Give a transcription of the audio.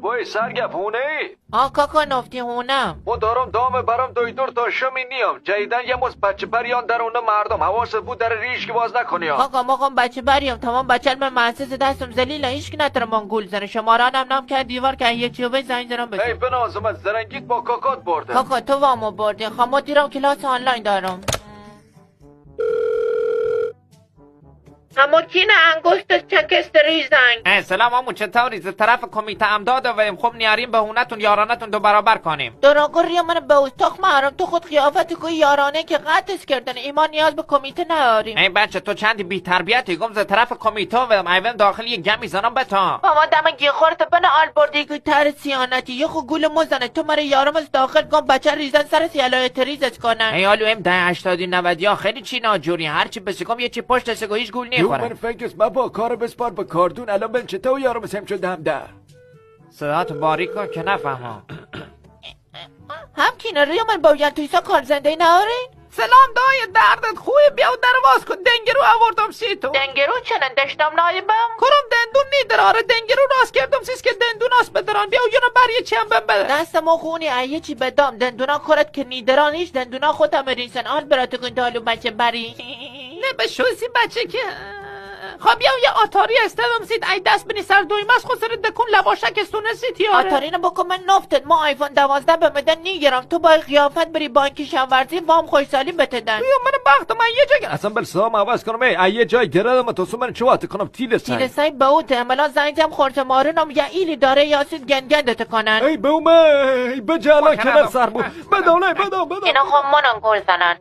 وای سرگف هونه ای؟ کاکا نفتی هونم. ما دارم دام برام دویدور تا شمی نیام. جدیدن یه مز بچه پریان در اونه مردم. حواست بود در ریش که باز نکنی ها. کاکا ما خواهم بچه بریم تمام بچه من محسس دستم زلیله هیچ که نتره من گول زنه شمارانم نام که دیوار که یه چوبه زنگ زنم بزن. ای بنازم زرنگیت با کاکات برده. کاکا تو وامو برده خواهم دیرم کلاس آنلاین دارم. اما کینه انگشت چکست ریزنگ. سلام عمو چطوری؟ ز طرف کمیته امداد و خب نیاریم به هونتون یارانتون دو برابر کنیم. دراغر ریا من به اوستاخ مهرم تو خود خیافت کوی یارانه که قطعش کردن ایمان نیاز به کمیته نداریم. ای بچه تو چندی بی تربیتی گم ز طرف کمیته و ایون داخل یه گمی زنم بتا. بابا دمگی خورت بنا آل بردی که تر سیانتی یه خو گول مزنه تو مره یارم از داخل گم بچه ریزن سر سیالای تریزش کنن. ای آلو ام 1080 90 یا خیلی چی ناجوری هرچی بسگم یه چی پشت سگو هیچ گول من فکرست ما با کار بسپار به کاردون الان من چطور یارم سم شدم در صدات باریک کن که نفهمم. هم کینه ریا من باید تویسا کار زنده نهارین؟ سلام دای دردت خوبه بیا و در باز کن دنگرو آوردم سی تو. دنگرو چنن دشتم نایبم؟ کرم دندون نیدر آره دنگرو راست کردم سیس که دندون آس بدران بیا و یونو بر یه چیم بم بده. دست ما خونی ایه چی بدام دندونا کرد که نیدران هیچ دندونا خودم ریسن آل برات کن دالو بچه بری. نه به شوسی بچه که خب بیا یه آتاری استدم سید ای دست بینی سر دویمه خود سر دکون لباشک سونه سید یاره. آتاری نبکن من نفتد ما آیفون 12 بمدن نیگرم تو با قیافت بری بانکی شنورزی وام خوشسالی بتدن. بیا من بخت من یه جا اصلا بل سلام عوض کنم ای یه جای گردم تو من چوات کنم تیل سای باوت عملا زنگم خورت مارونم یا ایلی داره یاسید گندت کنن. ای بومه ای بجالا کنار سر بود بدونه بدام اینا خب منم گل زنن.